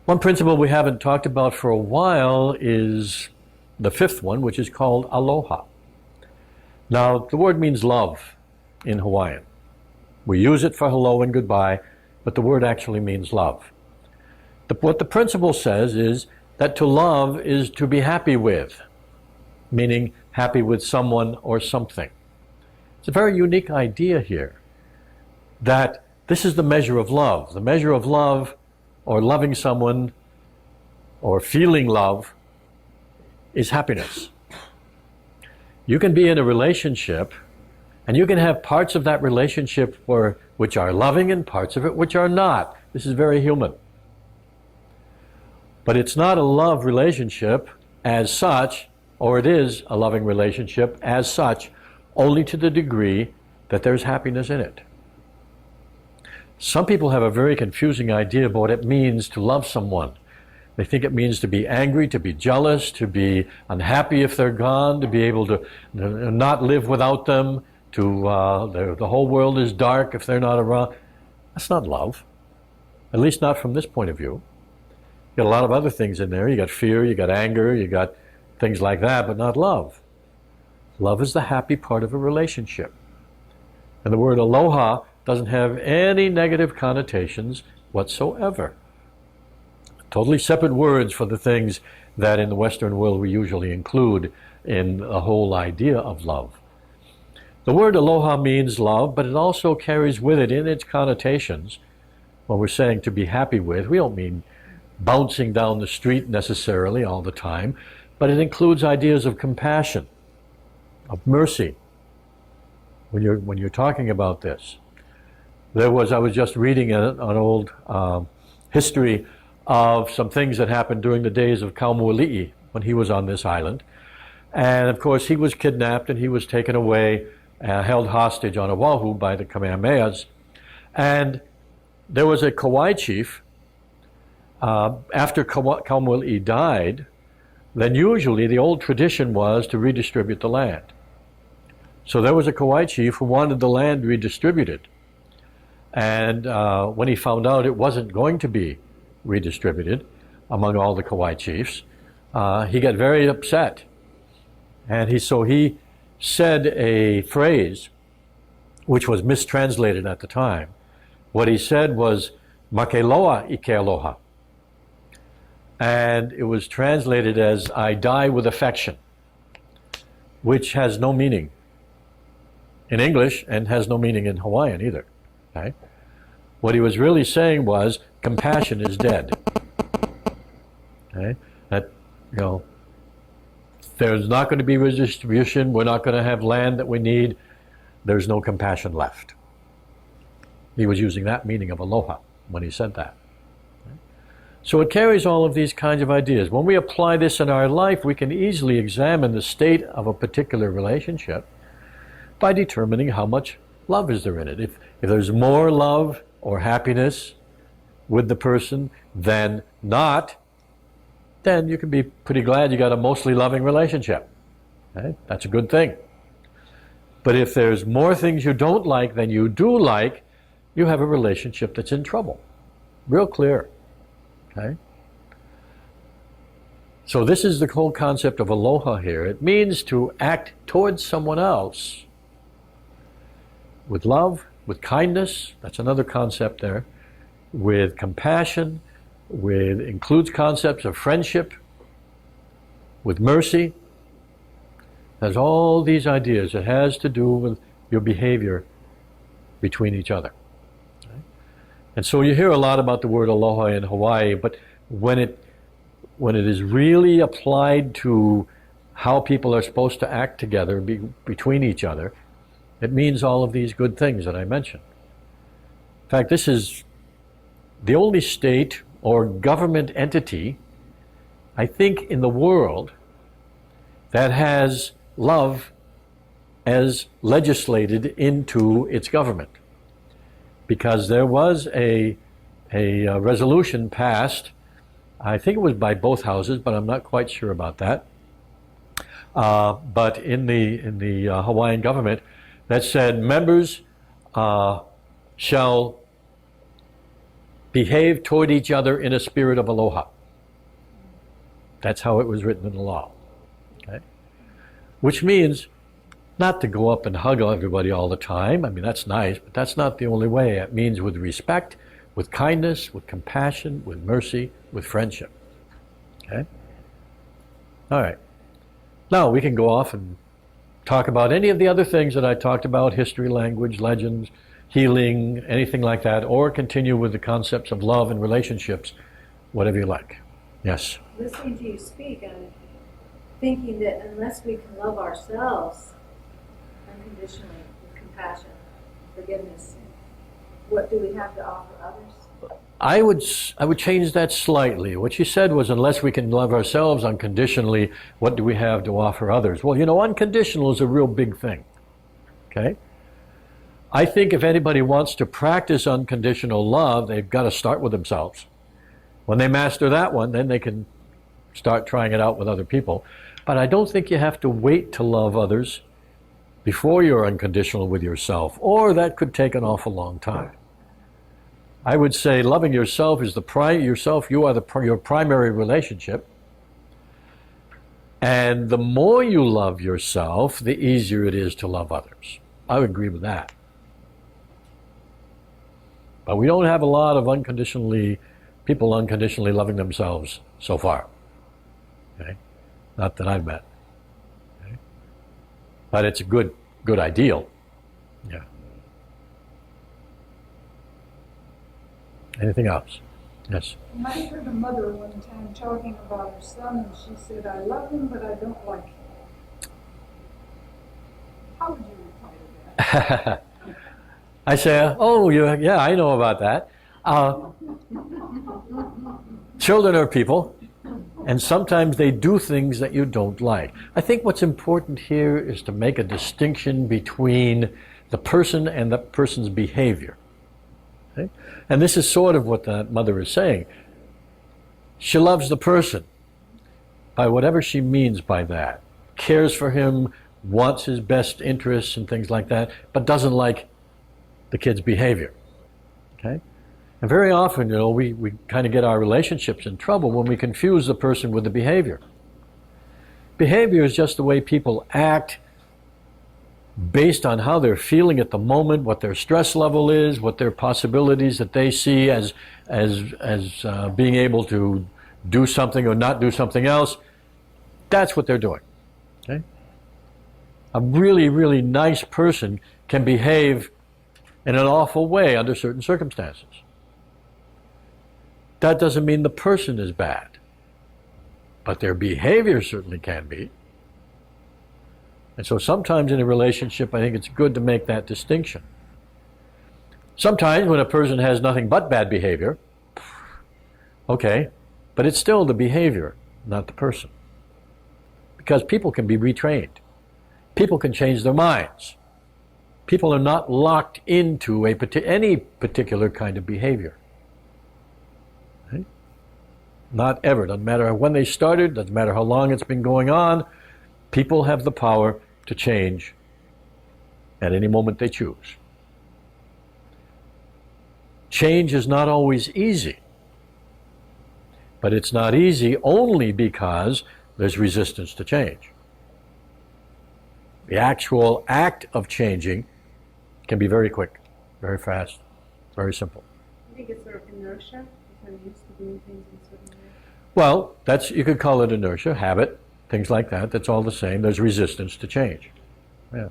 One principle we haven't talked about for a while is the fifth one, which is called Aloha. Now, the word means love in Hawaiian. We use it for hello and goodbye, but the word actually means love. What the principle says is that to love is to be happy with, meaning happy with someone or something. It's a very unique idea here, that this is the measure of love. The measure of love, or loving someone, or feeling love, is happiness. You can be in a relationship, and you can have parts of that relationship which are loving and parts of it which are not. This is very human. But it's not a love relationship as such, or it is a loving relationship as such, only to the degree that there's happiness in it. Some people have a very confusing idea about what it means to love someone. They think it means to be angry, to be jealous, to be unhappy if they're gone, to be able to not live without them, the whole world is dark if they're not around. That's not love, at least not from this point of view. You got a lot of other things in there. You got fear, you got anger, you got things like that, but not love. Love is the happy part of a relationship. And the word aloha doesn't have any negative connotations whatsoever. Totally separate words for the things that in the Western world we usually include in the whole idea of love. The word aloha means love, but it also carries with it in its connotations, when we're saying to be happy with, we don't mean bouncing down the street necessarily all the time, but it includes ideas of compassion, of mercy, when you're talking about this. I was just reading an old history of some things that happened during the days of Kaumoali'i when he was on this island. And of course he was kidnapped and he was taken away, held hostage on Oahu by the Kamehamehas. And there was a Kauai chief, after Kaumoali'i died, then usually the old tradition was to redistribute the land. So there was a Kauai chief who wanted the land redistributed. And when he found out it wasn't going to be redistributed among all the Kauai chiefs, he got very upset. And so he said a phrase which was mistranslated at the time. What he said was, "Makeloa ike aloha." And it was translated as, "I die with affection," which has no meaning in English and has no meaning in Hawaiian either. Okay? What he was really saying was, compassion is dead. Okay? That, there's not going to be redistribution, we're not going to have land that we need, there's no compassion left. He was using that meaning of aloha when he said that. So it carries all of these kinds of ideas. When we apply this in our life, we can easily examine the state of a particular relationship by determining how much love is there in it. If there's more love or happiness with the person than not, then you can be pretty glad you got a mostly loving relationship. Okay? That's a good thing. But if there's more things you don't like than you do like, you have a relationship that's in trouble. Real clear. Okay? So this is the whole concept of aloha here. It means to act towards someone else with love, with kindness, that's another concept there, with compassion, includes concepts of friendship, with mercy. There's all these ideas. It has to do with your behavior between each other. Okay? And so you hear a lot about the word aloha in Hawaii, but when it is really applied to how people are supposed to act together between each other, it means all of these good things that I mentioned. In fact, this is the only state or government entity, I think, in the world that has love as legislated into its government. Because there was a resolution passed, I think it was by both houses, but I'm not quite sure about that. But in the Hawaiian government, that said members shall behave toward each other in a spirit of aloha. That's how it was written in the law. Okay? Which means not to go up and hug everybody all the time. I mean, that's nice, but that's not the only way. It means with respect, with kindness, with compassion, with mercy, with friendship. Okay? All right. Now we can go off and talk about any of the other things that I talked about, history, language, legends, healing, anything like that, or continue with the concepts of love and relationships, whatever you like. Yes? Listening to you speak, I'm thinking that unless we can love ourselves unconditionally, with compassion, forgiveness, what do we have to offer others? I would change that slightly. What you said was, unless we can love ourselves unconditionally, what do we have to offer others? Well, you know, unconditional is a real big thing. Okay? I think if anybody wants to practice unconditional love, they've got to start with themselves. When they master that one, then they can start trying it out with other people. But I don't think you have to wait to love others before you're unconditional with yourself, or that could take an awful long time. I would say loving yourself is yourself, you are your primary relationship. And the more you love yourself, the easier it is to love others. I would agree with that. But we don't have a lot of people unconditionally loving themselves so far. Okay? Not that I've met. Okay? But it's a good ideal. Yeah. Anything else? Yes. I heard a mother one time talking about her son, and she said, "I love him, but I don't like him." How would you reply to that? I say, oh, yeah, I know about that. Children are people, and sometimes they do things that you don't like. I think what's important here is to make a distinction between the person and the person's behavior. Okay? And this is sort of what that mother is saying. She loves the person by whatever she means by that. Cares for him, wants his best interests and things like that, but doesn't like the kid's behavior. Okay? And very often, you know, we kind of get our relationships in trouble when we confuse the person with the behavior. Behavior is just the way people act based on how they're feeling at the moment, what their stress level is, what their possibilities that they see as being able to do something or not do something else. That's what they're doing. Okay? A really, really nice person can behave in an awful way under certain circumstances. That doesn't mean the person is bad, but their behavior certainly can be. And so sometimes in a relationship, I think it's good to make that distinction. Sometimes when a person has nothing but bad behavior, okay, but it's still the behavior, not the person. Because people can be retrained. People can change their minds. People are not locked into any particular kind of behavior. Okay? Not ever. Doesn't matter when they started, doesn't matter how long it's been going on. People have the power to change at any moment they choose. Change is not always easy. But it's not easy only because there's resistance to change. The actual act of changing can be very quick, very fast, very simple. I think it's sort of inertia. We're kind of used to doing things in a certain way. Well, you could call it inertia, habit, things like that. That's all the same. There's resistance to change. Yeah.